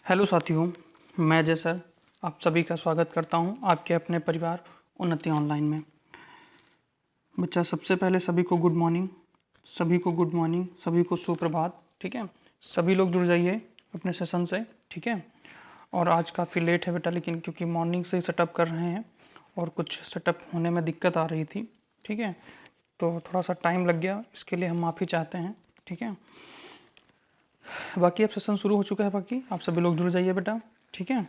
Hello साथियों, मैं Ajay sir आप सभी का स्वागत करता हूं आपके अपने परिवार उन्नति ऑनलाइन में। बच्चा, सबसे पहले सभी को गुड मॉर्निंग, सभी को सुप्रभात। ठीक है, सभी लोग जुड़ जाइए अपने सेशन से। ठीक है, और आज काफ़ी लेट है बेटा, लेकिन क्योंकि मॉर्निंग से ही सेटअप कर रहे हैं और कुछ सेटअप होने में दिक्कत आ रही थी। ठीक है, तो थोड़ा सा टाइम लग गया, इसके लिए हम माफ़ी चाहते हैं। ठीक है, बाकी अब सेशन शुरू हो चुका है, बाकी आप सभी लोग जुड़ जाइए बेटा। ठीक है,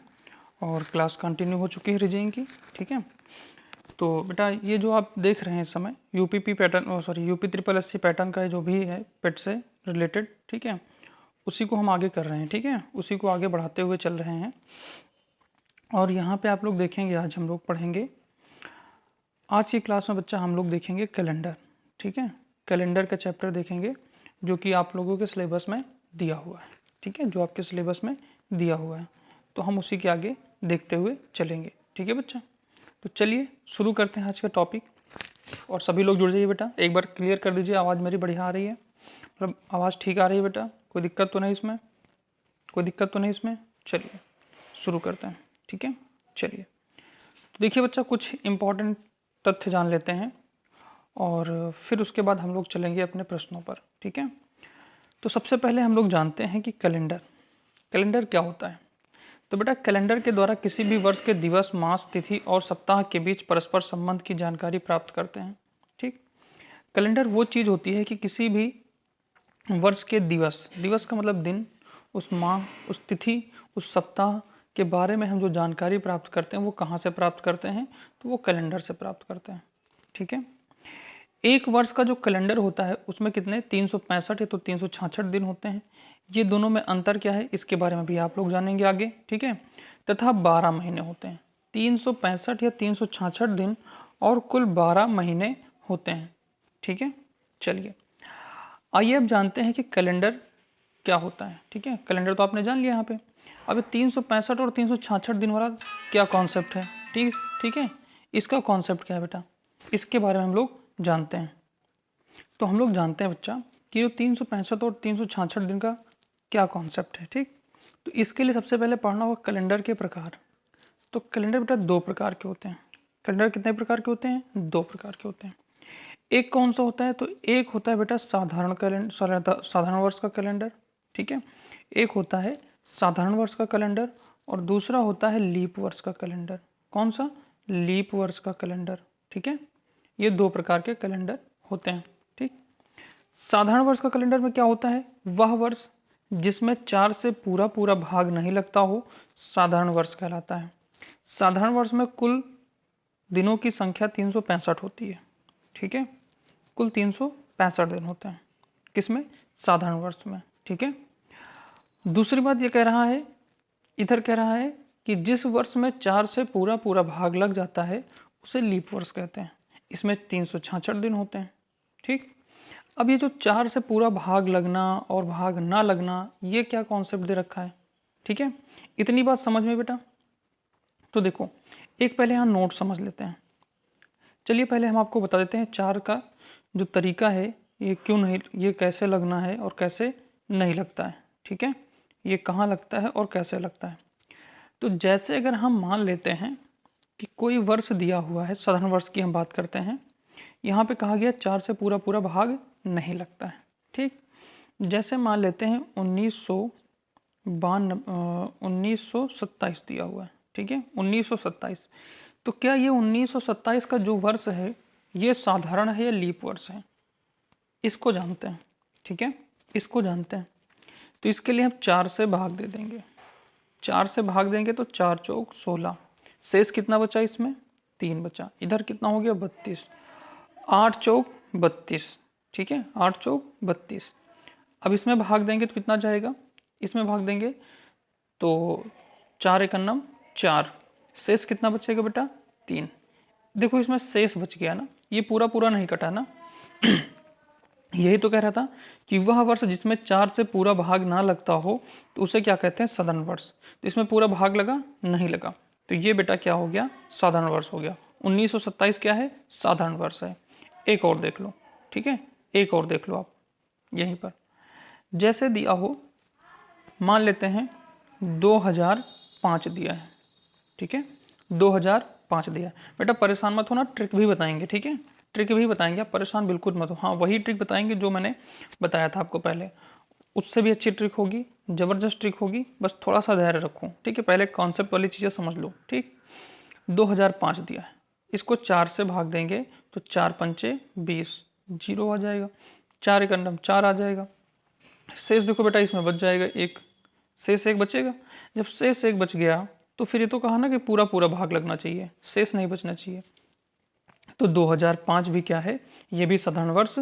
और क्लास कंटिन्यू हो चुकी है रीजनिंग की। ठीक है, तो बेटा ये जो आप देख रहे हैं इस समय UPP pattern, UP triple SC pattern का जो भी है पेट से रिलेटेड, ठीक है, उसी को हम आगे कर रहे हैं। ठीक है, उसी को आगे बढ़ाते हुए चल रहे हैं। और यहाँ पे आप लोग देखेंगे, आज हम लोग पढ़ेंगे, आज की क्लास में बच्चा हम लोग देखेंगे कैलेंडर। ठीक है, कैलेंडर का चैप्टर देखेंगे जो कि आप लोगों के सिलेबस में दिया हुआ है। ठीक है, जो आपके सिलेबस में दिया हुआ है, तो हम उसी के आगे देखते हुए चलेंगे। ठीक है बच्चा, तो चलिए शुरू करते हैं आज का टॉपिक। और सभी लोग जुड़ जाइए बेटा, एक बार क्लियर कर दीजिए, आवाज़ मेरी बढ़िया आ रही है, मतलब आवाज़ ठीक आ रही है बेटा, कोई दिक्कत तो नहीं इसमें, कोई दिक्कत तो नहीं इसमें। चलिए शुरू करते हैं। ठीक है, चलिए तो देखिए बच्चा, कुछ इम्पॉर्टेंट तथ्य जान लेते हैं और फिर उसके बाद हम लोग चलेंगे अपने प्रश्नों पर। ठीक है, तो सबसे पहले हम लोग जानते हैं कि कैलेंडर कैलेंडर क्या होता है। तो बेटा, कैलेंडर के द्वारा किसी भी वर्ष के दिवस, मास, तिथि और सप्ताह के बीच परस्पर संबंध की जानकारी प्राप्त करते हैं। ठीक, कैलेंडर वो चीज़ होती है कि किसी भी वर्ष के दिवस, दिवस का मतलब दिन, उस माह, उस तिथि, उस सप्ताह के बारे में हम जो जानकारी प्राप्त करते हैं वो कहाँ से प्राप्त करते हैं, तो वो कैलेंडर से प्राप्त करते हैं। ठीक है, एक वर्ष का जो कैलेंडर होता है उसमें कितने 365 या तो 366 दिन होते हैं। ये दोनों में अंतर क्या है इसके बारे में भी आप लोग जानेंगे आगे। ठीक है, तथा 12 महीने होते हैं, 365 या 366 दिन और कुल 12 महीने होते हैं। ठीक है, चलिए आइए अब जानते हैं कि कैलेंडर क्या होता है। ठीक है, कैलेंडर तो आपने जान लिया यहाँ पे। अब 365 और 366 दिन वाला क्या कॉन्सेप्ट है। ठीक ठीक है, इसका कॉन्सेप्ट क्या है बेटा, इसके बारे में हम लोग जानते हैं। तो हम लोग जानते हैं बच्चा कि जो 365 और 366 दिन का क्या कॉन्सेप्ट है। ठीक, तो इसके लिए सबसे पहले पढ़ना होगा कैलेंडर के प्रकार। तो कैलेंडर बेटा दो प्रकार के होते हैं। कैलेंडर कितने प्रकार के होते हैं, दो प्रकार के होते हैं। एक कौन सा होता है, तो एक होता है बेटा साधारण कैलेंडर, साधारण वर्ष का कैलेंडर। ठीक है, एक होता है साधारण वर्ष का कैलेंडर और दूसरा होता है लीप वर्ष का कैलेंडर। कौन सा, लीप वर्ष का कैलेंडर। ठीक है, ये दो प्रकार के कैलेंडर होते हैं। ठीक, साधारण वर्ष का कैलेंडर में क्या होता है, वह वर्ष जिसमें 4 से पूरा पूरा भाग नहीं लगता हो साधारण वर्ष कहलाता है। साधारण वर्ष में कुल दिनों की संख्या 365 होती है। ठीक है, कुल 365 दिन होते हैं किसमें, साधारण वर्ष में। ठीक है, दूसरी बात ये कह रहा है, इधर कह रहा है कि जिस वर्ष में 4 से पूरा पूरा भाग लग जाता है उसे लीप वर्ष कहते हैं। इसमें 366 दिन होते हैं। ठीक, अब ये जो 4 से पूरा भाग लगना और भाग ना लगना, ये क्या कॉन्सेप्ट दे रखा है। ठीक है, इतनी बात समझ में बेटा। तो देखो, एक पहले यहाँ नोट समझ लेते हैं। चलिए पहले हम आपको बता देते हैं 4 का जो तरीका है, ये क्यों नहीं, ये कैसे लगना है और कैसे नहीं लगता है। ठीक है, ये कहाँ लगता है और कैसे लगता है। तो जैसे अगर हम मान लेते हैं कि कोई वर्ष दिया हुआ है, साधारण वर्ष की हम बात करते हैं, यहाँ पे कहा गया 4 से पूरा पूरा भाग नहीं लगता है। ठीक, जैसे मान लेते हैं 1927 दिया हुआ है। ठीक है, 1927, तो क्या ये 1927 का जो वर्ष है ये साधारण है या लीप वर्ष है, इसको जानते हैं। ठीक है, इसको जानते हैं। तो इसके लिए हम 4 से भाग दे देंगे, 4 से भाग देंगे तो 4 चौक 16, शेष कितना बचा, इसमें 3 बचा, इधर कितना हो गया 32, 8 चौक 32। ठीक है, 8 चौक 32। अब इसमें भाग देंगे तो कितना जाएगा, इसमें भाग देंगे तो 4 एकन्नम 4, शेष कितना बचेगा बेटा 3। देखो इसमें शेष बच गया ना, ये पूरा पूरा नहीं कटा ना यही तो कह रहा था कि वह वर्ष जिसमें 4 से पूरा भाग ना लगता हो तो उसे क्या कहते हैं, साधारण वर्ष। तो इसमें पूरा भाग लगा, नहीं लगा, तो ये बेटा क्या हो गया, साधारण वर्ष हो गया। 1927 क्या है, साधारण वर्ष है। एक और देख लो। ठीक है, एक और देख लो आप यहीं पर, जैसे दिया हो, मान लेते हैं 2005 दिया है, ठीक है, 2005 दिया है। बेटा परेशान मत होना, ट्रिक भी बताएंगे, ठीक है, ट्रिक भी बताएंगे, आप परेशान बिल्कुल मत हो। हाँ, वही ट्रिक बताएंगे जो मैंने बताया था आपको पहले, उससे भी अच्छी ट्रिक होगी, ज़बरदस्त ट्रिक होगी, बस थोड़ा सा धैर्य रखो, ठीक है। पहले कॉन्सेप्ट वाली चीज़ें समझ लो, ठीक। 2005 दिया है, इसको 4 से भाग देंगे तो 4 पंचे 20, 0 आ जाएगा, 4 एक अंडम 4 आ जाएगा। शेष देखो बेटा इसमें बच जाएगा 1, शेष 1 बचेगा। जब शेष 1 बच गया तो फिर ये तो कहा ना कि पूरा पूरा भाग लगना चाहिए, शेष नहीं बचना चाहिए। तो 2005 भी क्या है, ये भी साधारण वर्ष,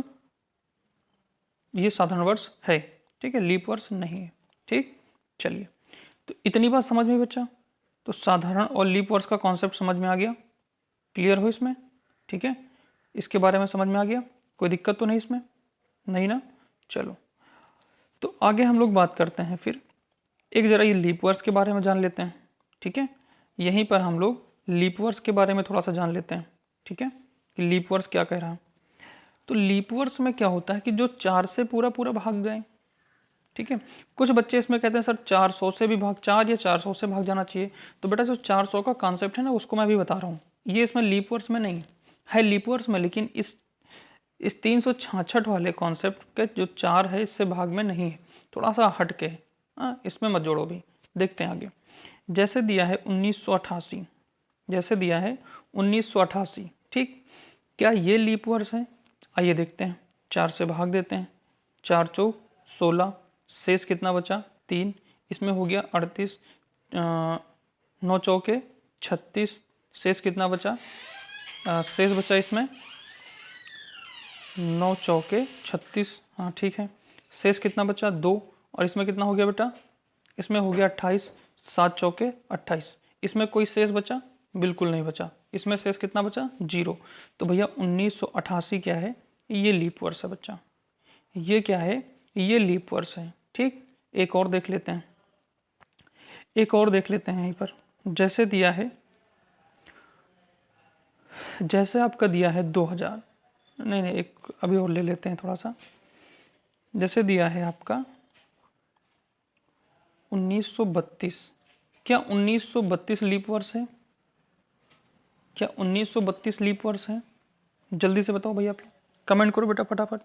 ये साधारण वर्ष है, ठीक है, लीप वर्ष नहीं है, ठीक। चलिए, तो इतनी बात समझ में बच्चा, तो साधारण और लीप वर्ष का कॉन्सेप्ट समझ में आ गया, क्लियर हो इसमें, ठीक है, इसके बारे में समझ में आ गया, कोई दिक्कत तो नहीं इसमें, नहीं ना। चलो, तो आगे हम लोग बात करते हैं फिर, एक जरा ये लीप वर्ष के बारे में जान लेते हैं, ठीक है। यहीं पर हम लोग लीप वर्ष के बारे में थोड़ा सा जान लेते हैं, ठीक है, कि लीप वर्ष क्या कह रहा है। तो लीप वर्ष में क्या होता है कि जो 4 से पूरा पूरा भाग जाए, ठीक है। कुछ बच्चे इसमें कहते हैं सर 400 से भी भाग, 4 या 400 से भाग जाना चाहिए। तो बेटा जो 400 का कॉन्सेप्ट है ना, उसको मैं भी बता रहा हूँ, ये इसमें लीप वर्ष में नहीं है, लीप वर्ष में, लेकिन इस 366 वाले कॉन्सेप्ट के जो 4 है इससे भाग में नहीं है, थोड़ा सा हट के, इसमें मत जोड़ो भी। देखते हैं आगे, जैसे दिया है 1988, जैसे दिया है 1988, ठीक, क्या ये लीप वर्ष है? आइए देखते हैं, 4 से भाग देते हैं, 4 चौक 16, शेष कितना बचा 3, इसमें हो गया 38, 9 चौके 36, शेष कितना बचा, शेष बचा इसमें 9 चौके 36, हाँ ठीक है, शेष कितना बचा 2, और इसमें कितना हो गया बेटा, इसमें हो गया 28, 7 चौके 28, इसमें कोई शेष बचा, बिल्कुल नहीं बचा, इसमें शेष कितना बचा 0। तो भैया 1988 क्या है, ये लीप वर्ष है बच्चा, ये क्या है, ये लीप वर्ष है, ठीक। एक और देख लेते हैं, एक और देख लेते हैं यहीं पर, जैसे दिया है, जैसे आपका दिया है 2000, नहीं एक अभी और ले लेते हैं थोड़ा सा, जैसे दिया है आपका 1932, क्या 1932 लीप वर्ष है, क्या 1932 लीप वर्ष है? जल्दी से बताओ भैया, आप कमेंट करो बेटा फटाफट।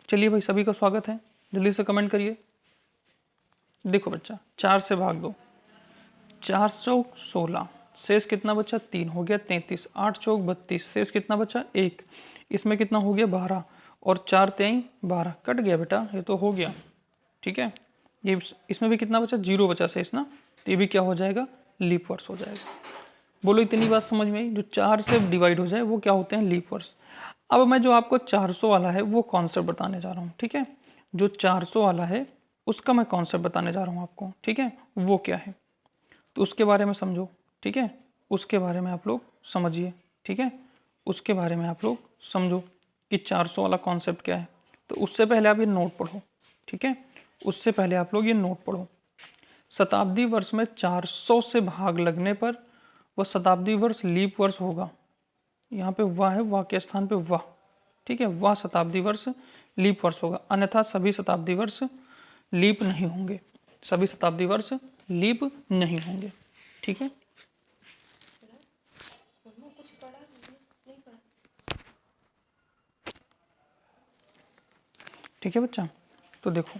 चलिए भाई, सभी का स्वागत है, जल्दी से कमेंट करिए। देखो बच्चा, 4 से भाग दो, 4 चौक 16, शेष कितना बचा 3, हो गया 33, 8 चौक 32, शेष कितना बचा 1, इसमें कितना हो गया 12, और 4 3 12, कट गया बेटा, ये तो हो गया, ठीक है। ये इसमें भी कितना बचा 0 बचा शेष ना, तो ये भी क्या हो जाएगा, लीप वर्ष हो जाएगा। बोलो इतनी बात समझ में आई, जो 4 से डिवाइड हो जाए वो क्या होते हैं, लीप वर्ष। अब मैं जो आपको 400 वाला है वो कॉन्सेप्ट बताने जा रहा हूँ, ठीक है, जो 400 वाला है उसका मैं कॉन्सेप्ट बताने जा रहा हूँ आपको, ठीक है, वो क्या है, तो उसके बारे में समझो, ठीक है, उसके बारे में आप लोग समझिए, ठीक है, उसके बारे में आप लोग समझो कि 400 वाला कॉन्सेप्ट क्या है। तो उससे पहले आप ये नोट पढ़ो, ठीक है, उससे पहले आप लोग ये नोट पढ़ो, शताब्दी वर्ष में 400 से भाग लगने पर वह शताब्दी वर्ष लीप वर्ष होगा। यहाँ पे वाह है, वाह के स्थान पे वाह, ठीक है, वाह शताब्दी वर्ष लीप वर्ष होगा, अन्यथा सभी शताब्दी वर्ष लीप नहीं होंगे, सभी शताब्दी वर्ष लीप नहीं होंगे, ठीक है। ठीक है बच्चा, तो देखो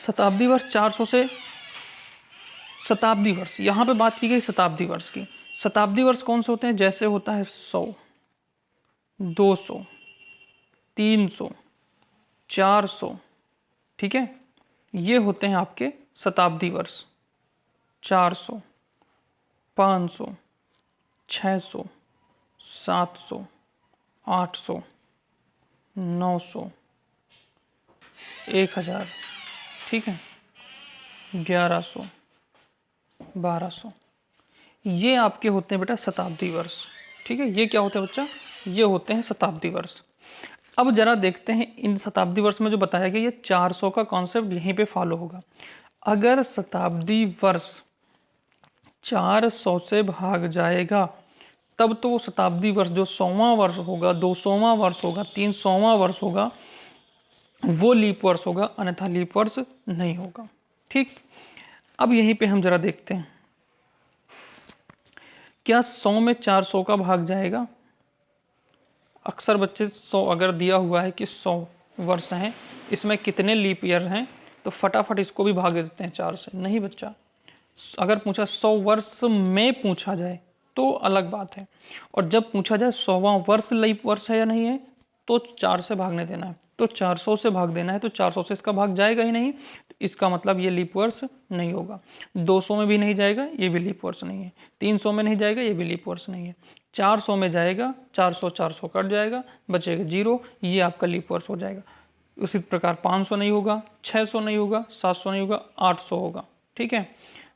शताब्दी वर्ष 400 से, शताब्दी वर्ष यहाँ पे बात की गई शताब्दी वर्ष की। शताब्दी वर्ष कौन से होते हैं, जैसे होता है 100, 200, 300, 400, ठीक है, ये होते हैं आपके शताब्दी वर्ष। 400, 500, 600, 700, 800, 900, 1000, ठीक है, 1100, 1200, ये आपके होते हैं बेटा शताब्दी वर्ष, ठीक है। ये क्या होते हैं बच्चा, ये होते हैं शताब्दी वर्ष। अब जरा देखते हैं इन शताब्दी वर्ष में जो बताया गया, ये 400 का कॉन्सेप्ट यहीं पे फॉलो होगा। अगर शताब्दी वर्ष 400 से भाग जाएगा तब तो शताब्दी वर्ष जो 100वां वर्ष होगा, 200वां वर्ष होगा, 300वां वर्ष होगा, वो लीप वर्ष होगा, अन्यथा लीप वर्ष नहीं होगा, ठीक, अब यहीं पे हम जरा देखते हैं, क्या 100 में 400 का भाग जाएगा? अक्सर बच्चे 100 अगर दिया हुआ है कि 100 वर्ष हैं, इसमें कितने लीप ईयर हैं, तो फटाफट इसको भी भाग देते हैं 4 से। नहीं बच्चा, अगर पूछा 100 वर्ष में पूछा जाए तो अलग बात है, और जब पूछा जाए 100वां वर्ष लीप वर्ष है या नहीं है, तो 4 से भागने देना है। तो 400 से भाग देना है, तो 400 से इसका भाग जाएगा ही नहीं, तो इसका मतलब ये लीप वर्ष नहीं होगा। 200 में भी नहीं जाएगा, ये भी लीप वर्ष नहीं है। 300 में नहीं जाएगा, ये भी लीप वर्ष नहीं है। 400 में जाएगा, 400 400 कट जाएगा, बचेगा 0, ये आपका लीप वर्ष हो जाएगा। उसी प्रकार 500 नहीं होगा, 600 नहीं होगा, 700 नहीं होगा, 800 होगा। ठीक है,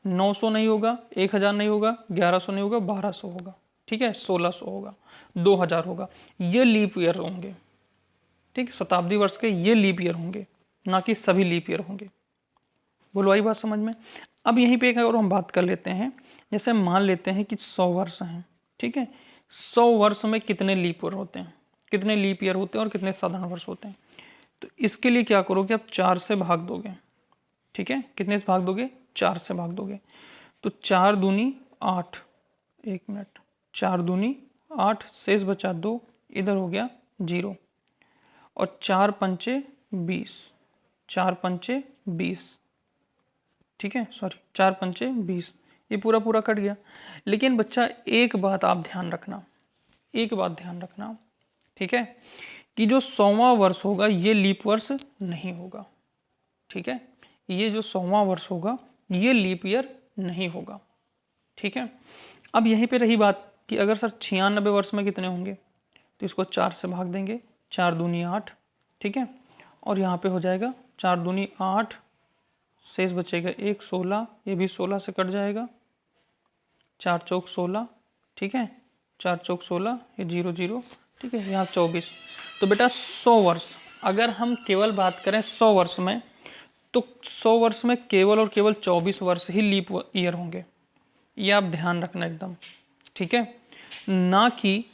900 नहीं होगा, 1000 नहीं होगा, 1100 नहीं होगा, 1200 होगा। ठीक है, 1600 होगा, 2000 होगा। ये लीप ईयर होंगे। ठीक, शताब्दी वर्ष के ये लीप ईयर होंगे, ना कि सभी लीप ईयर होंगे। बोलो आई बात समझ में? अब यहीं पे एक और हम बात कर लेते हैं, जैसे मान लेते हैं कि 100 वर्ष हैं। ठीक है, 100 वर्ष में कितने लीप ईयर होते हैं, कितने लीप ईयर होते हैं और कितने साधारण वर्ष होते हैं? तो इसके लिए क्या करोगे, आप 4 से भाग दोगे। ठीक है, कितने से भाग दोगे? 4 से भाग दोगे। तो 4 दूनी 8, 1 मिनट, 4 दूनी 8, शेष बचा 2, इधर हो गया 0, और 4 पंचे 20, 4 पंचे 20। ठीक है, सॉरी 4 पंचे 20, ये पूरा पूरा कट गया। लेकिन बच्चा एक बात आप ध्यान रखना, एक बात ध्यान रखना, ठीक है, कि जो 100वां वर्ष होगा ये लीप वर्ष नहीं होगा। ठीक है, ये जो 100वां वर्ष होगा ये लीप ईयर नहीं होगा। ठीक है, अब यहीं पे रही बात कि अगर सर 96 वर्ष में कितने होंगे, तो इसको 4 से भाग देंगे, 4 दूनी 8। ठीक है, और यहाँ पे हो जाएगा 4 दूनी 8, शेष बचेगा 1, 16, ये भी 16 से कट जाएगा, 4 चौक 16। ठीक है, 4 चौक 16, ये 0 0। ठीक है, यहाँ 24। तो बेटा 100 वर्ष, अगर हम केवल बात करें 100 वर्ष में, तो 100 वर्ष में केवल और केवल 24 वर्ष ही लीप ईयर होंगे। ये आप ध्यान रखना एकदम। ठीक है, ना कि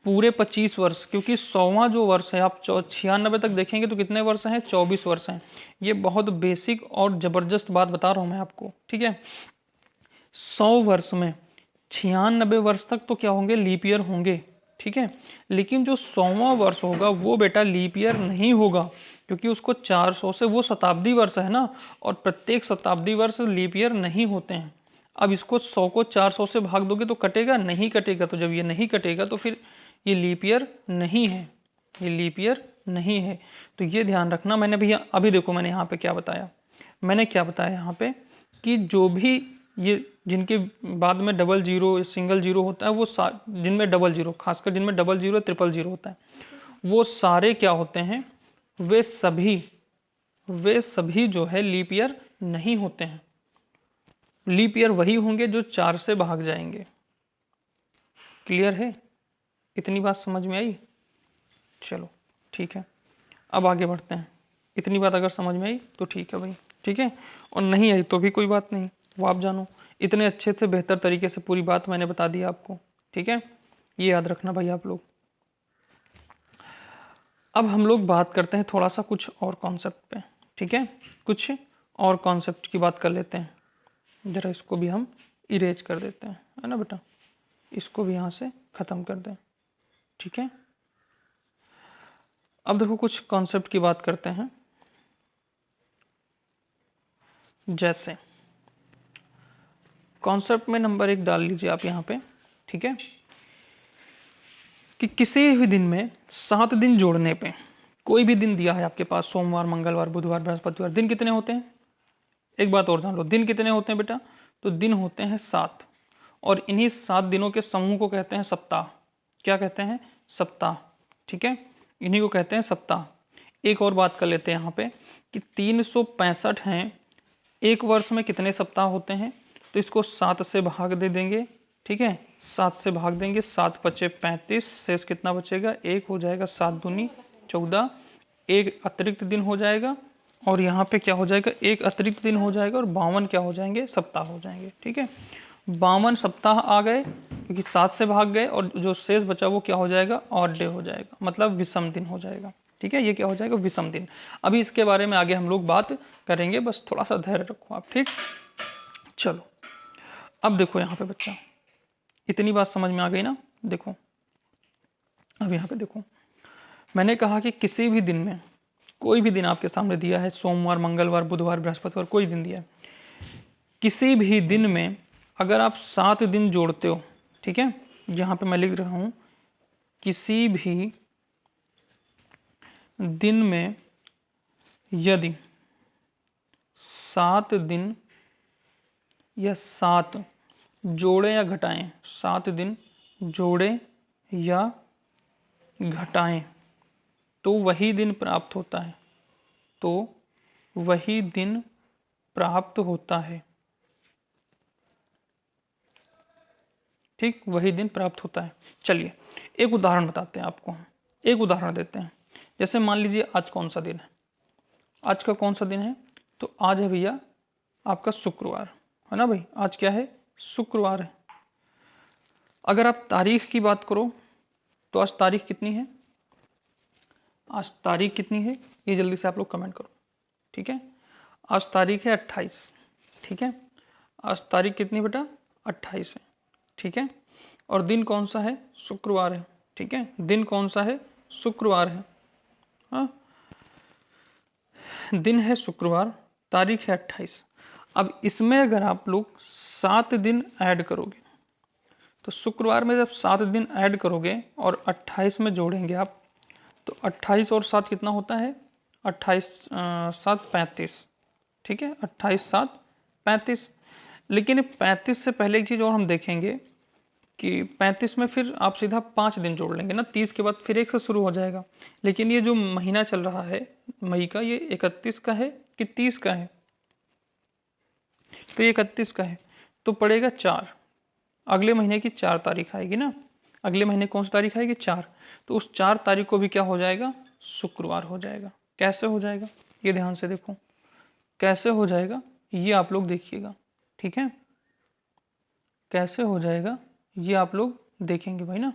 पूरे 25 वर्ष, क्योंकि 100वां जो वर्ष है, आप 96 तक देखेंगे तो कितने वर्ष हैं? 24 वर्ष हैं। ये बहुत बेसिक और ज़बरदस्त बात बता रहा हूँ मैं आपको। ठीक है, 100 वर्ष में 96 वर्ष तक तो क्या होंगे? लीप ईयर होंगे। ठीक है, लेकिन जो 100वां वर्ष होगा वो बेटा लीप ईयर नहीं होगा, क्योंकि उसको 400 से, वो शताब्दी वर्ष है ना, और प्रत्येक शताब्दी वर्ष लीप ईयर नहीं होते हैं। अब इसको 100 को 400 से भाग दोगे तो कटेगा? नहीं कटेगा। तो जब ये नहीं कटेगा तो फिर ये लीप ईयर नहीं है, ये लीप ईयर नहीं है। तो ये ध्यान रखना। मैंने भैया अभी देखो मैंने यहाँ पे क्या बताया, मैंने क्या बताया यहाँ पे कि जो भी ये जिनके बाद में डबल जीरो सिंगल जीरो होता है, वो जिनमें डबल जीरो, खासकर जिनमें डबल जीरो ट्रिपल जीरो होता है, वो सारे क्या होते हैं? वे सभी जो है लीप ईयर नहीं होते हैं। लीप ईयर वही होंगे जो 4 से भाग जाएंगे। क्लियर है? इतनी बात समझ में आई? चलो ठीक है, अब आगे बढ़ते हैं। इतनी बात अगर समझ में आई तो ठीक है भाई, ठीक है, और नहीं आई तो भी कोई बात नहीं, वो आप जानो। इतने अच्छे से बेहतर तरीके से पूरी बात मैंने बता दी आपको। ठीक है, ये याद रखना भाई आप लोग। अब हम लोग बात करते हैं थोड़ा सा कुछ और कॉन्सेप्ट पे। ठीक है, कुछ और कॉन्सेप्ट की बात कर लेते हैं। जरा इसको भी हम इरेज कर देते हैं, है ना बेटा, इसको भी यहाँ से ख़त्म कर दें। ठीक है, अब देखो कुछ कॉन्सेप्ट की बात करते हैं। जैसे कॉन्सेप्ट में नंबर 1 डाल लीजिए आप यहाँ पे। ठीक है, कि किसी भी दिन में 7 दिन जोड़ने पे, कोई भी दिन दिया है आपके पास, सोमवार, मंगलवार, बुधवार, बृहस्पतिवार, दिन कितने होते हैं? एक बात और जान लो, दिन कितने होते हैं बेटा? तो दिन होते हैं 7, और इन्हीं 7 दिनों के समूह को कहते हैं सप्ताह। क्या कहते हैं? सप्ताह। ठीक है, इन्हीं को कहते हैं सप्ताह। एक और बात कर लेते हैं यहाँ पे कि 365 हैं, एक वर्ष में कितने सप्ताह होते हैं? तो इसको 7 से भाग दे देंगे। ठीक है, 7 से भाग देंगे, 7 पचे 35, शेष कितना बचेगा? 1 हो जाएगा, 7 दूनी 14, एक अतिरिक्त दिन हो जाएगा, और यहाँ पे क्या हो जाएगा? एक अतिरिक्त दिन हो जाएगा, और 52 क्या हो जाएंगे? सप्ताह हो जाएंगे। ठीक है, 52 सप्ताह आ गए, क्योंकि 7 से भाग गए, और जो शेष बचा वो क्या हो जाएगा? ऑड डे हो जाएगा, मतलब विषम दिन हो जाएगा। ठीक है, ये क्या हो जाएगा, विषम दिन। अभी इसके बारे में आगे हम लोग बात करेंगे, बस थोड़ा सा धैर्य रखो आप, ठीक। चलो अब देखो यहाँ पे बच्चा, इतनी बात समझ में आ गई ना। देखो अब यहाँ पे देखो, मैंने कहा कि किसी भी दिन में, कोई भी दिन आपके सामने दिया है, सोमवार, मंगलवार, बुधवार, बृहस्पतिवार, कोई दिन दिया है, किसी भी दिन में अगर आप 7 दिन जोड़ते हो, ठीक है, यहाँ पे मैं लिख रहा हूँ, किसी भी दिन में यदि 7 दिन या 7 जोड़े या घटाएं, 7 दिन जोड़े या घटाएं, तो वही दिन प्राप्त होता है, तो वही दिन प्राप्त होता है, ठीक, वही दिन प्राप्त होता है। चलिए एक उदाहरण बताते हैं आपको, एक उदाहरण देते हैं। जैसे मान लीजिए आज कौन सा दिन है, आज का कौन सा दिन है, तो आज है भैया आपका शुक्रवार, है ना भाई, आज क्या है, शुक्रवार है। अगर आप तारीख की बात करो तो आज तारीख कितनी है, आज तारीख कितनी है, ये जल्दी से आप लोग कमेंट करो, ठीक है। आज तारीख है 28, ठीक है, आज तारीख कितनी बेटा, 28 है, ठीक है। और दिन कौन सा है, शुक्रवार है, ठीक है, दिन कौन सा है, शुक्रवार है, हाँ, दिन है शुक्रवार, तारीख है 28। अब इसमें अगर आप लोग 7 दिन ऐड करोगे, तो शुक्रवार में जब 7 दिन ऐड करोगे और 28 में जोड़ेंगे आप, तो 28 और 7 कितना होता है, 28 7 35, ठीक है, 28 7 35। लेकिन 35 से पहले एक चीज़ और हम देखेंगे कि 35 में फिर आप सीधा 5 दिन जोड़ लेंगे ना, 30 के बाद फिर 1 से शुरू हो जाएगा। लेकिन ये जो महीना चल रहा है मई का, ये 31 का है कि 30 का है, तो ये 31 का है, तो पड़ेगा 4, अगले महीने की 4 तारीख आएगी ना, अगले महीने कौन सी तारीख आएगी, 4, तो उस 4 तारीख को भी क्या हो जाएगा, शुक्रवार हो जाएगा। कैसे हो जाएगा, ये ध्यान से देखो, कैसे हो जाएगा ये आप लोग देखिएगा, ठीक है, कैसे हो जाएगा ये आप लोग देखेंगे भाई ना।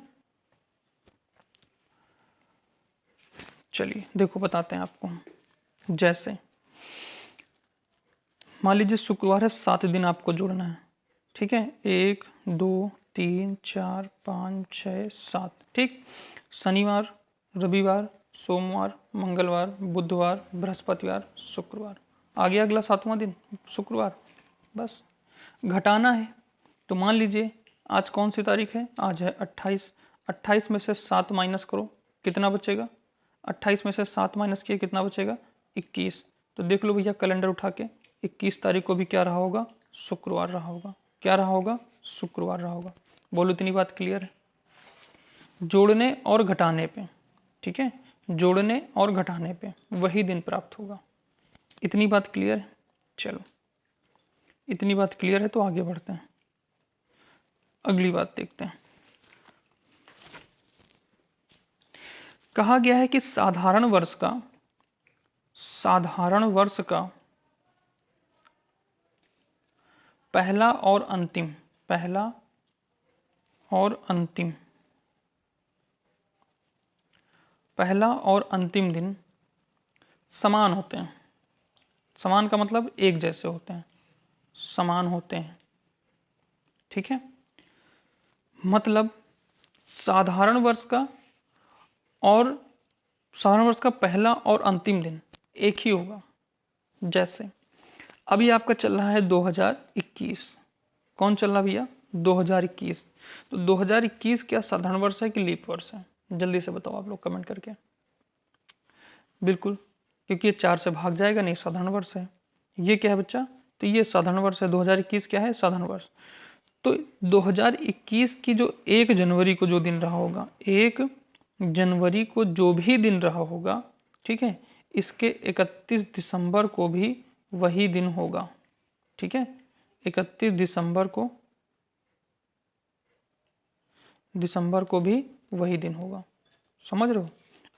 चलिए देखो बताते हैं आपको। जैसे मान लीजिए शुक्रवार है, 7 दिन आपको जोड़ना है, ठीक है, 1 2 3 4 5 6 7, ठीक। शनिवार, रविवार, सोमवार, मंगलवार, बुधवार, बृहस्पतिवार, शुक्रवार, आ गया अगला 7वां दिन शुक्रवार। बस घटाना है, तो मान लीजिए आज कौन सी तारीख है, आज है 28, 28 में से 7 माइनस करो, कितना बचेगा, 28 में से 7 माइनस किए कितना बचेगा, 21। तो देख लो भैया कैलेंडर उठा के, 21 तारीख को भी क्या रहा होगा, शुक्रवार रहा होगा, क्या रहा होगा, शुक्रवार रहा होगा। बोलो इतनी बात क्लियर है। जोड़ने और घटाने पे, ठीक है, जोड़ने और घटाने पे वही दिन प्राप्त होगा। इतनी बात क्लियर है। चलो इतनी बात क्लियर है तो आगे बढ़ते हैं, अगली बात देखते हैं। कहा गया है कि साधारण वर्ष का पहला और अंतिम, पहला और अंतिम, पहला और अंतिम दिन समान होते हैं। समान का मतलब एक जैसे होते हैं, समान होते हैं, ठीक है। मतलब साधारण वर्ष का पहला और अंतिम दिन एक ही होगा। जैसे अभी आपका चल रहा है 2021, कौन चल रहा भैया, 2021। तो 2021 क्या साधारण वर्ष है कि लीप वर्ष है, जल्दी से बताओ आप लोग कमेंट करके। बिल्कुल, क्योंकि ये 4 से भाग जाएगा, नहीं साधारण वर्ष है। ये क्या है बच्चा, तो ये साधारण वर्ष है, 2021 क्या है, साधारण वर्ष। तो 2021 की जो 1 जनवरी को जो दिन रहा होगा, 1 जनवरी को जो भी दिन रहा होगा, ठीक है, इसके 31 दिसंबर को भी वही दिन होगा, ठीक है, 31 दिसंबर को भी वही दिन होगा। समझ रहे हो।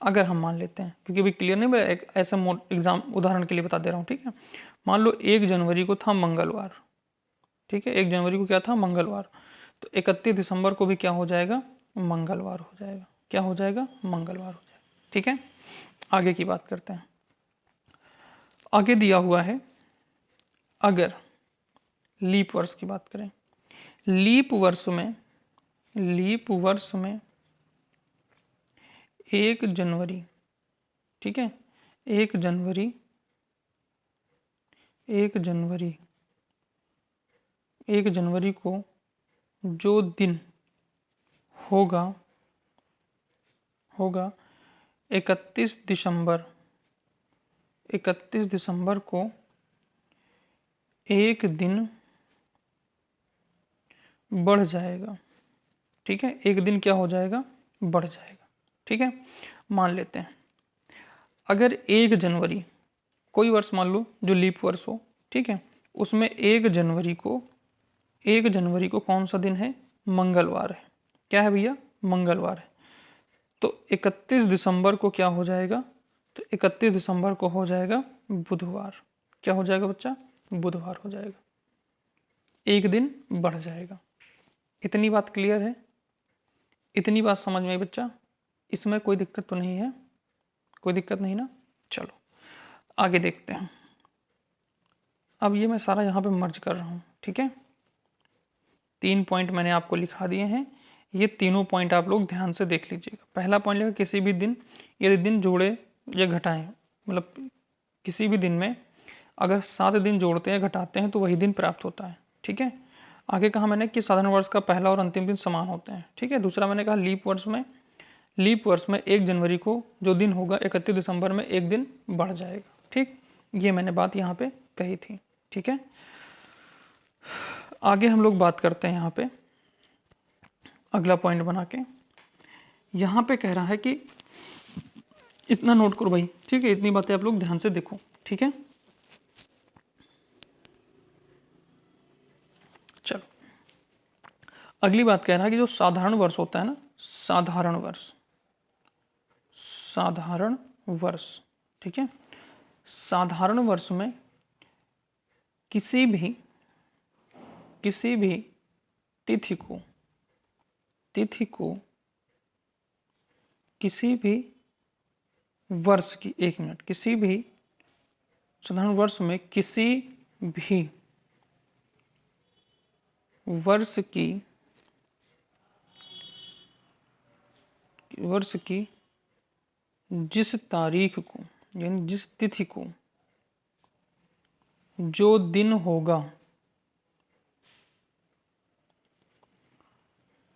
अगर हम मान लेते हैं, क्योंकि अभी क्लियर नहीं, मैं एक ऐसा एग्जाम उदाहरण के लिए बता दे रहा हूँ, ठीक है। मान लो 1 जनवरी को था मंगलवार, ठीक है, 1 जनवरी को क्या था, मंगलवार, तो 31 दिसंबर को भी क्या हो जाएगा, मंगलवार हो जाएगा। क्या हो जाएगा, मंगलवार हो जाएगा, ठीक है। आगे की बात करते हैं। आगे दिया हुआ है, अगर लीप वर्ष की बात करें, लीप वर्ष में 1 जनवरी, ठीक है, 1 जनवरी 1 जनवरी को जो दिन होगा 31 दिसंबर को एक दिन बढ़ जाएगा, ठीक है, एक दिन क्या हो जाएगा, बढ़ जाएगा, ठीक है। मान लेते हैं अगर 1 जनवरी, कोई वर्ष मान लो जो लीप वर्ष हो, ठीक है, उसमें 1 जनवरी को कौन सा दिन है, मंगलवार है। क्या है भैया, मंगलवार है। तो 31 दिसंबर को क्या हो जाएगा, तो 31 दिसंबर को हो जाएगा बुधवार। क्या हो जाएगा बच्चा, बुधवार हो जाएगा, एक दिन बढ़ जाएगा। इतनी बात क्लियर है, इतनी बात समझ में आई बच्चा, इसमें कोई दिक्कत तो नहीं है, कोई दिक्कत नहीं ना। चलो आगे देखते हैं। अब ये मैं सारा यहाँ पे मर्ज कर रहा हूँ, ठीक है। 3 पॉइंट मैंने आपको लिखा दिए हैं, ये तीनों पॉइंट आप लोग ध्यान से देख लीजिएगा। पहला पॉइंट लेगा, किसी भी दिन यदि दिन जोड़े या घटाएं, मतलब किसी भी दिन में अगर 7 दिन जोड़ते हैं घटाते हैं तो वही दिन प्राप्त होता है, ठीक है। आगे कहा मैंने कि साधारण वर्ष का पहला और अंतिम दिन समान होते हैं, ठीक है। दूसरा मैंने कहा लीप वर्ष में 1 जनवरी को जो दिन होगा 31 दिसंबर में एक दिन बढ़ जाएगा, ठीक। ये मैंने बात यहाँ पे कही थी, ठीक है। आगे हम लोग बात करते हैं यहाँ पे अगला पॉइंट बना के। यहाँ पे कह रहा है कि इतना नोट करो भाई, ठीक है, इतनी बातें आप लोग ध्यान से देखो, ठीक है। चलो अगली बात कह रहा है कि जो साधारण वर्ष होता है ना, साधारण वर्ष, ठीक है, साधारण वर्ष में किसी भी तिथि को किसी भी वर्ष की, 1 मिनट, किसी भी साधारण वर्ष में किसी भी वर्ष की जिस तारीख को, यानी जिस तिथि को जो दिन होगा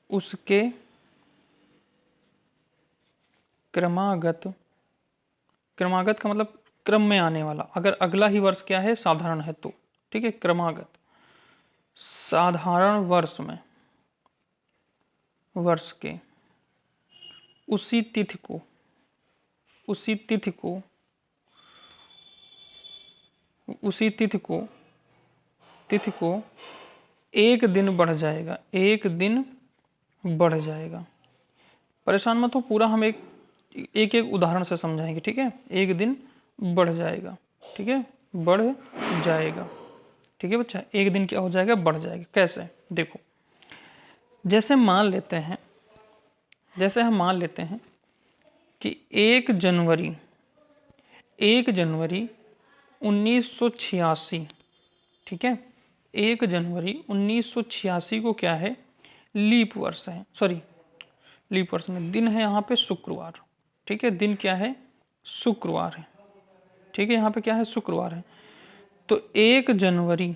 उसके क्रमागत का मतलब क्रम में आने वाला, अगर अगला ही वर्ष क्या है, साधारण है तो, ठीक है, क्रमागत साधारण वर्ष के उसी तिथि को एक दिन बढ़ जाएगा, एक दिन बढ़ जाएगा। परेशान मत हो, पूरा हम एक उदाहरण से समझाएंगे, ठीक है। एक दिन बढ़ जाएगा, ठीक है, बढ़ जाएगा, ठीक है बच्चा। एक दिन क्या हो जाएगा, बढ़ जाएगा। कैसे, देखो, जैसे हम मान लेते हैं कि 1 जनवरी 1986, ठीक है, 1 जनवरी 1986 को क्या है, लीप वर्ष है, सॉरी लीप वर्ष में दिन है यहाँ पे शुक्रवार, ठीक है, दिन क्या है, शुक्रवार है, ठीक है, यहाँ पे क्या है, शुक्रवार है। तो 1 जनवरी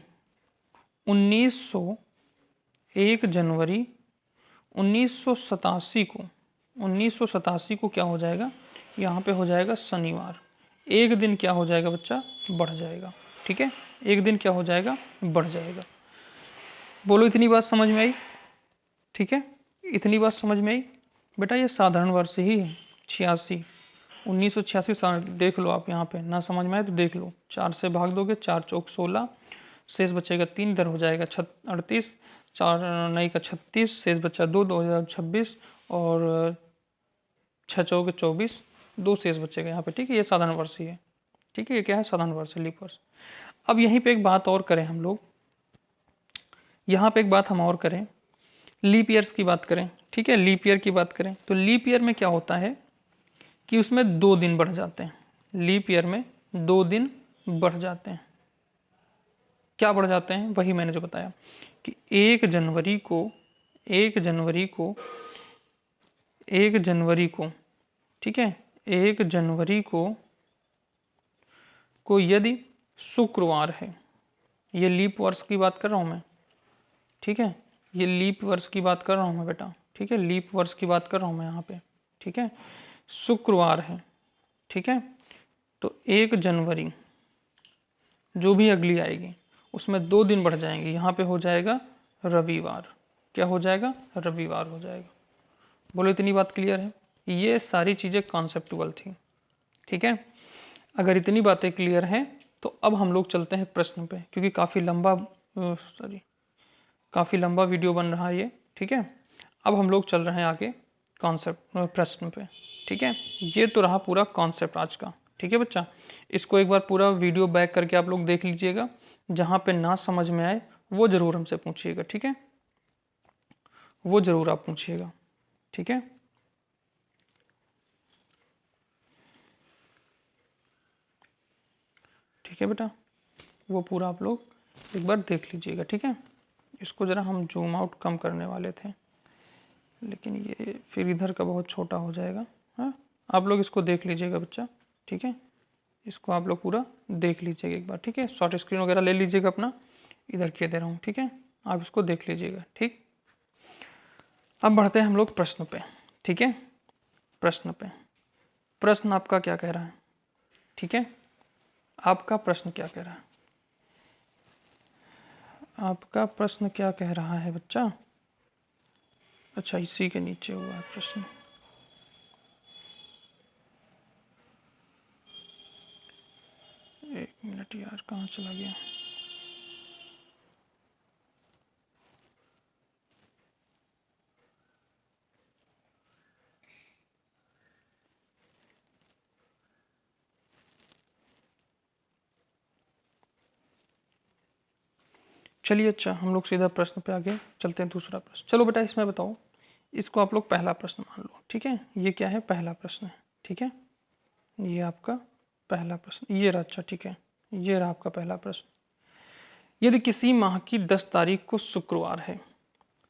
1987 को क्या हो जाएगा, यहाँ पे हो जाएगा शनिवार। एक दिन क्या हो जाएगा बच्चा, बढ़ जाएगा, ठीक है, एक दिन क्या हो जाएगा, बढ़ जाएगा। बोलो इतनी बात समझ में आई, ठीक है, इतनी बात समझ में आई बेटा। ये साधारण वर्ष ही है, 1986 देख लो आप, यहाँ पे ना समझ में आए तो देख लो। 4 से भाग दोगे, 4 चौक 16, शेष बचेगा 3, इधर हो जाएगा 38, 4 नई का 36, शेष बचा 2, 2026, और 6 चौके 24, 2 शेष बचेगा यहाँ पे, ठीक है। ये साधारण वर्ष ही है, ठीक है, ये क्या है, साधारण वर्ष है, लीप वर्ष। अब यहीं पे एक बात और करें हम लोग, यहाँ पे एक बात हम और करें, लीप ईयर्स की बात करें, ठीक है, लीप ईयर की बात करें तो लीप ईयर में क्या होता है कि उसमें 2 दिन बढ़ जाते हैं, लीप ईयर में 2 दिन बढ़ जाते हैं। क्या बढ़ जाते हैं? वही मैंने जो बताया कि 1 जनवरी को 1 जनवरी को 1 जनवरी को ठीक है, 1 जनवरी को यदि शुक्रवार है, ये लीप वर्ष की बात कर रहा हूँ मैं, ठीक है, ये लीप वर्ष की बात कर रहा हूँ मैं बेटा, ठीक है, लीप वर्ष की बात कर रहा हूँ मैं यहाँ पे, ठीक है, शुक्रवार है, ठीक है, तो 1 जनवरी जो भी अगली आएगी उसमें 2 दिन बढ़ जाएंगे, यहाँ पे हो जाएगा रविवार। क्या हो जाएगा? रविवार हो जाएगा। बोलो इतनी बात क्लियर है? ये सारी चीज़ें कॉन्सेप्टुअल थी, ठीक है। अगर इतनी बातें क्लियर हैं तो अब हम लोग चलते हैं प्रश्न पे, क्योंकि काफ़ी लंबा वीडियो बन रहा है ये, ठीक है। अब हम लोग चल रहे हैं आगे कॉन्सेप्ट प्रश्न पे, ठीक है। ये तो रहा पूरा कॉन्सेप्ट आज का, ठीक है बच्चा। इसको एक बार पूरा वीडियो बैक करके आप लोग देख लीजिएगा, जहाँ पे ना समझ में आए वो ज़रूर हमसे पूछिएगा, ठीक है, वो ज़रूर आप पूछिएगा, ठीक है। ठीक है बेटा, वो पूरा आप लोग एक बार देख लीजिएगा, ठीक है। इसको ज़रा हम जूम आउट कम करने वाले थे, लेकिन ये फिर इधर का बहुत छोटा हो जाएगा। हाँ, आप लोग इसको देख लीजिएगा बच्चा, ठीक है, इसको आप लोग पूरा देख लीजिएगा एक बार, ठीक है। शॉर्ट स्क्रीन वगैरह ले लीजिएगा अपना, इधर किए दे रहा हूँ, ठीक है, आप इसको देख लीजिएगा, ठीक। अब बढ़ते हैं हम लोग प्रश्न पे, ठीक है। प्रश्न पे, प्रश्न आपका क्या कह रहा है, ठीक है, आपका प्रश्न क्या कह रहा है? आपका प्रश्न क्या कह रहा है बच्चा? अच्छा, इसी के नीचे हुआ है प्रश्न। एक मिनट यार, कहाँ चला गया? चलिए अच्छा, हम लोग सीधा प्रश्न पे आगे चलते हैं। दूसरा प्रश्न, चलो बेटा इसमें बताओ, इसको आप लोग पहला प्रश्न मान लो, ठीक है। ये क्या है? पहला प्रश्न है, ठीक है, ये आपका पहला प्रश्न, ये रहा, अच्छा ठीक है, ये रहा आपका पहला प्रश्न। यदि किसी माह की 10 तारीख को शुक्रवार है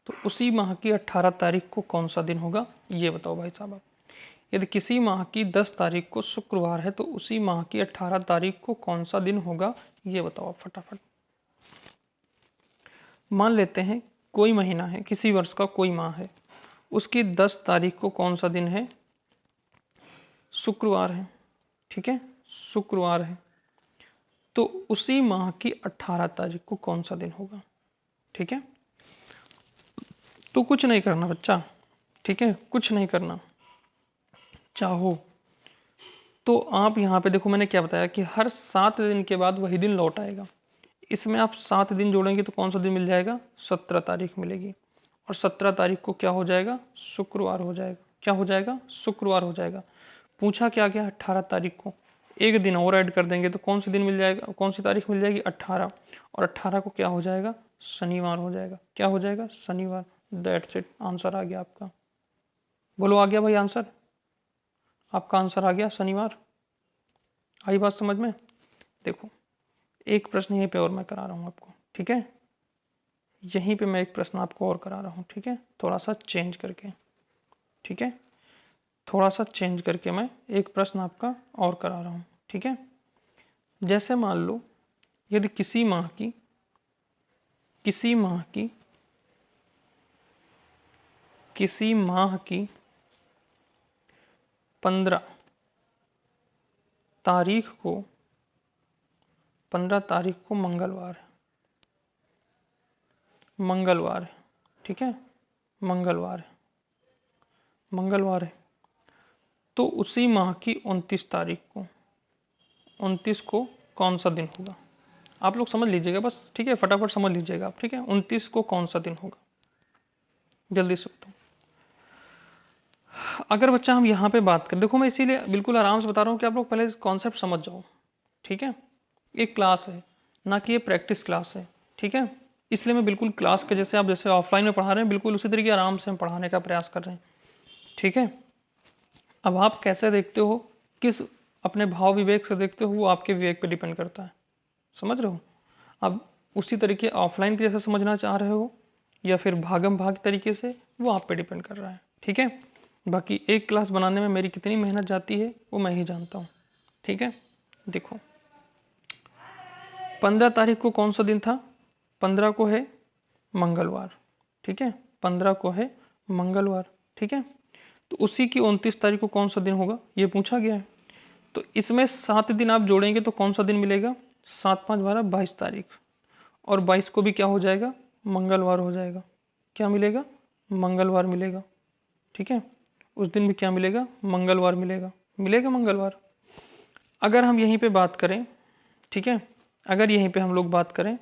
तो उसी माह की 18 तारीख को कौन सा दिन होगा? ये बताओ भाई साहब आप। यदि किसी माह की 10 तारीख को शुक्रवार है तो उसी माह की 18 तारीख को कौन सा दिन होगा? ये बताओ आप फटाफट। मान लेते हैं कोई महीना है, किसी वर्ष का कोई माह है, उसकी 10 तारीख को कौन सा दिन है? शुक्रवार है, ठीक है, शुक्रवार है, तो उसी माह की 18 तारीख को कौन सा दिन होगा? ठीक है, तो कुछ नहीं करना बच्चा, ठीक है, कुछ नहीं करना। चाहो तो आप यहाँ पे देखो, मैंने क्या बताया कि हर 7 दिन के बाद वही दिन लौट आएगा। इसमें आप 7 दिन जोड़ेंगे तो कौन सा दिन मिल जाएगा? 17 तारीख मिलेगी, और 17 तारीख को क्या हो जाएगा? शुक्रवार हो जाएगा। क्या हो जाएगा? शुक्रवार हो जाएगा। पूछा क्या गया? 18 तारीख को। एक दिन और ऐड कर देंगे तो कौन सी दिन मिल जाएगा, कौन सी तारीख मिल जाएगी? 18, और 18 को क्या हो जाएगा? शनिवार हो जाएगा। क्या हो जाएगा? शनिवार। दैट्स इट, आंसर आ गया आपका। बोलो आ गया भाई आंसर? आपका आंसर आ गया शनिवार। आई बात समझ में? देखो एक प्रश्न यहीं पे और मैं करा रहा हूँ आपको, ठीक है, यहीं पे मैं एक प्रश्न आपको और करा रहा हूँ, ठीक है, थोड़ा सा चेंज करके, ठीक है, थोड़ा सा चेंज करके मैं एक प्रश्न आपका और करा रहा हूँ, ठीक है। जैसे मान लो यदि किसी माह की 15 तारीख को 15 तारीख को मंगलवार है, ठीक है, मंगलवार है, तो उसी माह की 29 तारीख को 29 को कौन सा दिन होगा? आप लोग समझ लीजिएगा बस, ठीक है, फटाफट समझ लीजिएगा आप, ठीक है। 29 को कौन सा दिन होगा? जल्दी से बताओ। अगर बच्चा हम यहाँ पे बात करें, देखो मैं इसीलिए बिल्कुल आराम से बता रहा हूँ कि आप लोग पहले कॉन्सेप्ट समझ जाओ, ठीक है। एक क्लास है, ना कि ये प्रैक्टिस क्लास है, ठीक है, इसलिए मैं बिल्कुल क्लास के जैसे आप जैसे ऑफलाइन में पढ़ा रहे हैं बिल्कुल उसी तरीके आराम से हम पढ़ाने का प्रयास कर रहे हैं, ठीक है। अब आप कैसे देखते हो, किस अपने भाव विवेक से देखते हो, वो आपके विवेक पे डिपेंड करता है। समझ रहे हो? अब उसी तरीके ऑफलाइन के जैसे समझना चाह रहे हो या फिर भागम भाग तरीके से, वो आप पे डिपेंड कर रहा है। ठीक है, बाकी एक क्लास बनाने में मेरी कितनी मेहनत जाती है वो मैं ही जानता हूँ। ठीक है, देखो 15 तारीख को कौन सा दिन था? 15 को है मंगलवार। ठीक है, 15 को है मंगलवार। ठीक है, तो उसी की 29 तारीख को कौन सा दिन होगा ये पूछा गया है। तो इसमें 7 दिन आप जोड़ेंगे तो कौन सा दिन मिलेगा? 7 5 12 22 तारीख, और 22 को भी क्या हो जाएगा? मंगलवार हो जाएगा। क्या मिलेगा? मंगलवार मिलेगा। ठीक है, उस दिन भी क्या मिलेगा? मंगलवार मिलेगा। मिलेगा मंगलवार। अगर हम यहीं पे बात करें, ठीक है, अगर यहीं पे हम लोग बात करें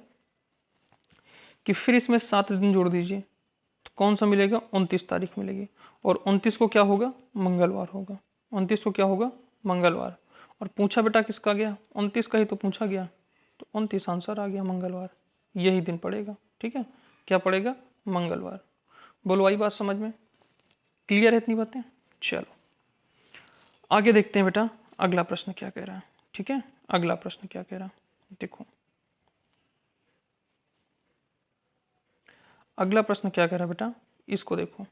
कि फिर इसमें 7 दिन जोड़ दीजिए तो कौन सा मिलेगा? 29 तारीख मिलेगी। और 29 को क्या होगा? मंगलवार होगा। 29 को क्या होगा? मंगलवार। और पूछा बेटा किसका गया? 29 का ही तो पूछा गया, तो 29 आंसर आ गया, मंगलवार। यही दिन पड़ेगा। ठीक है, क्या पड़ेगा? मंगलवार। बोलो आई बात समझ में? क्लियर है इतनी बातें? चलो आगे देखते हैं बेटा, अगला प्रश्न क्या कह रहा है। ठीक है, अगला प्रश्न क्या कह रहा है, देखो अगला प्रश्न क्या कह रहा है बेटा, इसको देखो।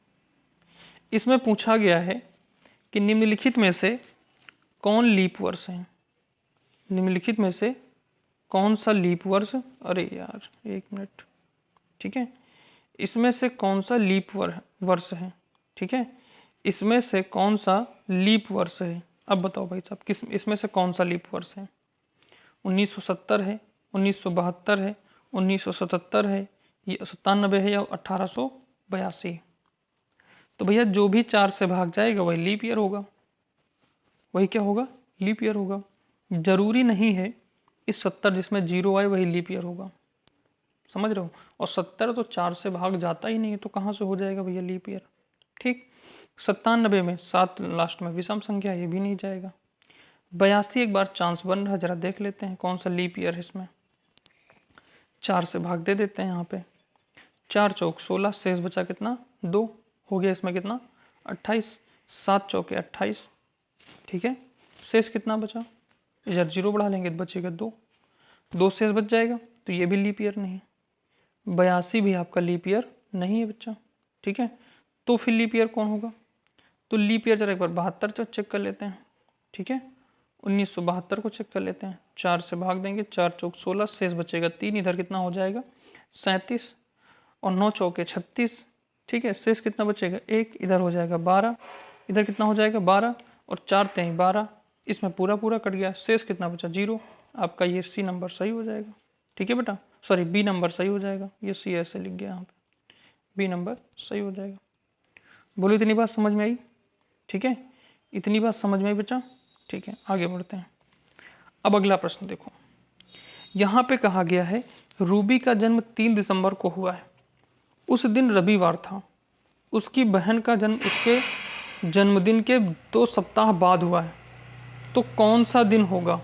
इसमें पूछा गया है कि निम्नलिखित में से कौन लीप वर्ष है? निम्नलिखित में से कौन सा लीप वर्ष, अरे यार एक मिनट, ठीक है, इसमें से कौन सा लीप वर्ष है? ठीक है, इसमें से कौन सा लीप वर्ष है? अब बताओ भाई साहब, किस इसमें से कौन सा लीप वर्ष है? 1970 है, 1972 है, 1977 है, ये 97 है, या 1882? तो भैया जो भी 4 से भाग जाएगा वही लीप ईयर होगा। वही क्या होगा? लीप ईयर होगा। जरूरी नहीं है इस 70 जिसमें 0 आए वही लीप ईयर होगा। समझ रहे हो? और 70 तो 4 से भाग जाता ही नहीं है, तो कहाँ से हो जाएगा भैया लीप ईयर? ठीक। 97 में 7 लास्ट में विषम संख्या, ये भी नहीं जाएगा। 82 एक बार चांस बन रहा है, जरा देख लेते हैं कौन सा लीप ईयर है इसमें। 4 से भाग दे देते हैं यहाँ पे, 4 चौक 16, शेष बचा कितना? 2 हो गया। इसमें कितना? 28, 7 चौके 28। ठीक है, शेष कितना बचा? इधर 0 बढ़ा लेंगे तो बचेगा 2, 2 शेष बच जाएगा, तो ये भी लीप ईयर नहीं है। 82 भी आपका लीप ईयर नहीं है बच्चा। ठीक है, तो फिर लीप ईयर कौन होगा? तो लीप ईयर जरा एक बार 72 चेक कर लेते हैं। ठीक है, 1972 को चेक कर लेते हैं। 4 से भाग देंगे, 4 चौक 16, शेष बचेगा 3, इधर कितना हो जाएगा? 37, और 9 चौके 36। ठीक है, शेष कितना बचेगा? 1, इधर हो जाएगा 12, इधर कितना हो जाएगा? 12, और 4 तेई 12, इसमें पूरा पूरा कट गया, शेष कितना बचा? 0। आपका ये सी नंबर सही हो जाएगा। ठीक है बेटा, सॉरी बी नंबर सही हो जाएगा। ये सी ऐसे लिख गया यहाँ पे, बी नंबर सही हो जाएगा। बोलो इतनी बात समझ में आई? ठीक है, इतनी बात समझ में आई बच्चा? ठीक है, आगे बढ़ते हैं। अब अगला प्रश्न देखो, यहाँ पे कहा गया है रूबी का जन्म 3 दिसंबर को हुआ है। उस दिन रविवार था। उसकी बहन का जन्म उसके जन्मदिन के 2 सप्ताह बाद हुआ है। तो कौन सा दिन होगा?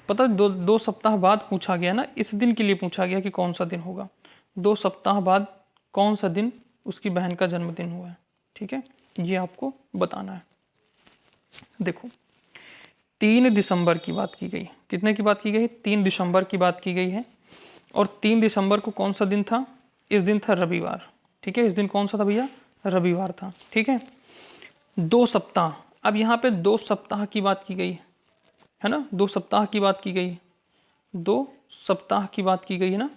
पता 2 सप्ताह बाद पूछा गया ना, इस दिन के लिए पूछा गया कि कौन सा दिन होगा। 2 सप्ताह बाद कौन सा दिन उसकी बहन का जन्मदिन हुआ है? ठीक है, ये आपको बताना है। देखो 3 दिसंबर की बात की गई। कितने की बात की गई? 3 दिसंबर की बात की गई है। और 3 दिसंबर को कौन सा दिन था? इस दिन था रविवार। ठीक है, इस दिन कौन सा था भैया? रविवार था। ठीक है, 2 सप्ताह, अब यहाँ पे 2 सप्ताह की बात की गई है ना, 2 सप्ताह की बात की गई, 2 सप्ताह की बात की गई है ना।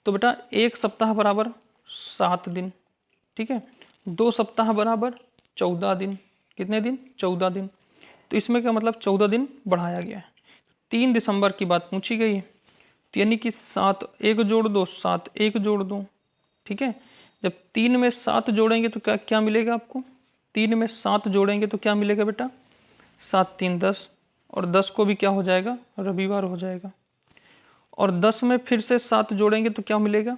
तो बेटा 1 सप्ताह बराबर 7 दिन। ठीक है, 2 सप्ताह बराबर 14 दिन। कितने दिन? 14 दिन। तो इसमें क्या मतलब? 14 दिन बढ़ाया गया है। 3 दिसंबर की बात पूछी गई है, तो यानी कि 7 1 जोड़ दो, 7 1 जोड़ दो। ठीक है, जब 3 में 7 जोड़ेंगे तो क्या क्या मिलेगा आपको? 3 में 7 जोड़ेंगे तो क्या मिलेगा बेटा? 7 3 10, और 10 को भी क्या हो जाएगा? रविवार हो जाएगा। और 10 में फिर से 7 जोड़ेंगे तो क्या मिलेगा?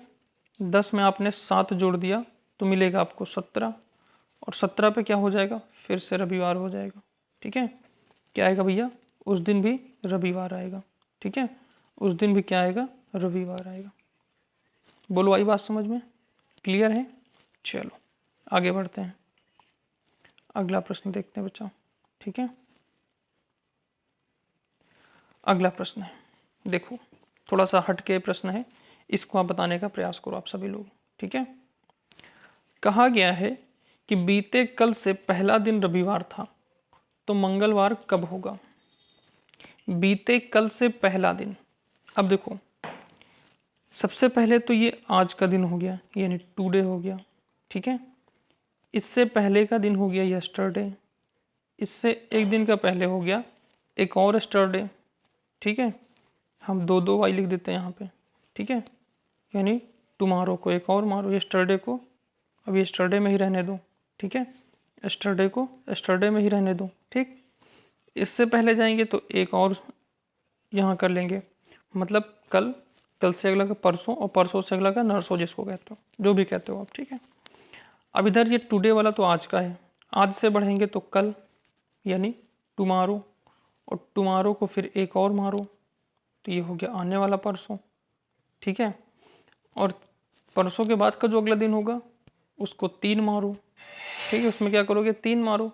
10 में आपने 7 जोड़ दिया तो मिलेगा आपको 17, और 17 पे क्या हो जाएगा? फिर से रविवार हो जाएगा। ठीक है, क्या आएगा भैया? उस दिन भी रविवार आएगा। ठीक है, उस दिन भी क्या आएगा? रविवार आएगा। बोलो आई बात समझ में? क्लियर है? चलो आगे बढ़ते हैं। अगला प्रश्न देखते हैं बच्चों, ठीक है। अगला प्रश्न है, देखो थोड़ा सा हटके प्रश्न है, इसको आप बताने का प्रयास करो आप सभी लोग, ठीक है। कहा गया है कि बीते कल से पहला दिन रविवार था, तो मंगलवार कब होगा। बीते कल से पहला दिन, अब देखो सबसे पहले तो ये आज का दिन हो गया, यानी टुडे हो गया, ठीक है। इससे पहले का दिन हो गया यस्टरडे, इससे एक दिन का पहले हो गया एक और यस्टरडे, ठीक है। हम दो दो वाई लिख देते हैं यहाँ पे, ठीक है। यानी टुमारो को एक और मारो, यस्टरडे को अब यस्टरडे में ही रहने दो, ठीक है। यस्टरडे को यस्टरडे में ही रहने दो, ठीक। इससे पहले जाएंगे तो एक और यहाँ कर लेंगे, मतलब कल, कल से अगला का परसों, और परसों से अगला का नरसों, जिसको कहते हो जो भी कहते हो आप, ठीक है। अब इधर ये टुडे वाला तो आज का है, आज से बढ़ेंगे तो कल यानी टुमारो, और टुमारो को फिर एक और मारो तो ये हो गया आने वाला परसों, ठीक है। और परसों के बाद का जो अगला दिन होगा उसको 3 मारो, ठीक है। उसमें क्या करोगे, 3 मारो,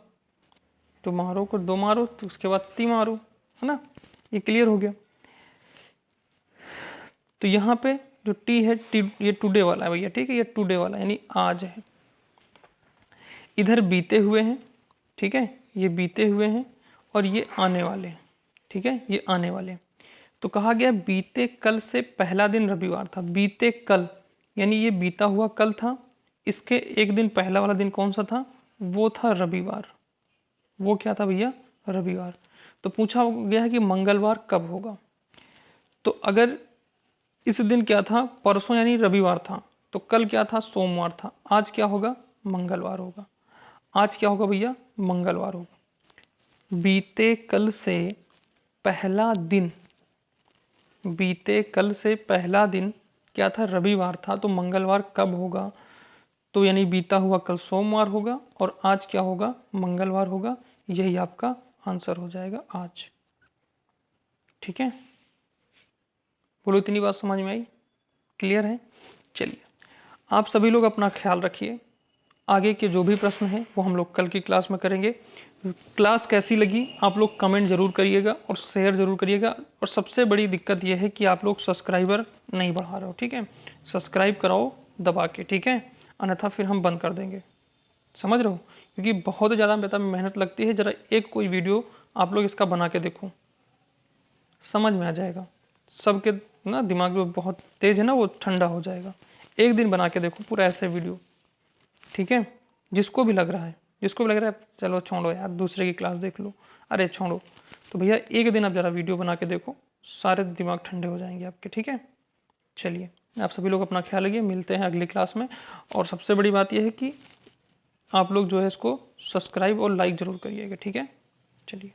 टुमारो को 2 मारो तो उसके बाद 3 मारो, है ना। ये क्लियर हो गया। तो यहाँ पे जो टी है, ये टुडे वाला है भैया, ठीक है। ये टुडे वाला यानी आज है। इधर बीते हुए हैं, ठीक है, ये बीते हुए हैं, और ये आने वाले हैं, ठीक है, ये आने वाले हैं। तो कहा गया बीते कल से पहला दिन रविवार था। बीते कल यानी ये बीता हुआ कल था, इसके एक दिन पहला वाला दिन कौन सा था, वो था रविवार। वो क्या था भैया, रविवार। तो पूछा गया है कि मंगलवार कब होगा। तो अगर इस दिन क्या था, परसों यानी रविवार था, तो कल क्या था, सोमवार था, आज क्या होगा, मंगलवार होगा। आज क्या होगा भैया, मंगलवार होगा। बीते कल से पहला दिन, बीते कल से पहला दिन क्या था, रविवार था, तो मंगलवार कब होगा, तो यानी बीता हुआ कल सोमवार होगा और आज क्या होगा, मंगलवार होगा। यही आपका आंसर हो जाएगा आज, ठीक है। बोलो इतनी बात समझ में आई, क्लियर है। चलिए आप सभी लोग अपना ख्याल रखिए, आगे के जो भी प्रश्न हैं वो हम लोग कल की क्लास में करेंगे। क्लास कैसी लगी आप लोग कमेंट जरूर करिएगा और शेयर जरूर करिएगा। और सबसे बड़ी दिक्कत यह है कि आप लोग सब्सक्राइबर नहीं बढ़ा रहे हो, ठीक है। सब्सक्राइब कराओ दबा के, ठीक है, अन्यथा फिर हम बंद कर देंगे, समझ रहे हो। क्योंकि बहुत ज़्यादा मेहनत लगती है। ज़रा एक कोई वीडियो आप लोग इसका बना के देखो, समझ में आ जाएगा। सबके ना दिमाग जो बहुत तेज है ना, वो ठंडा हो जाएगा। एक दिन बना के देखो पूरा ऐसे वीडियो, ठीक है। जिसको भी लग रहा है, जिसको भी लग रहा है चलो छोड़ो यार दूसरे की क्लास देख लो, अरे छोड़ो, तो भैया एक दिन आप ज़रा वीडियो बना के देखो, सारे दिमाग ठंडे हो जाएंगे आपके, ठीक है। चलिए आप सभी लोग अपना ख्याल रखिए, मिलते हैं अगली क्लास में। और सबसे बड़ी बात यह है कि आप लोग जो है इसको सब्सक्राइब और लाइक ज़रूर करिएगा, ठीक है। चलिए।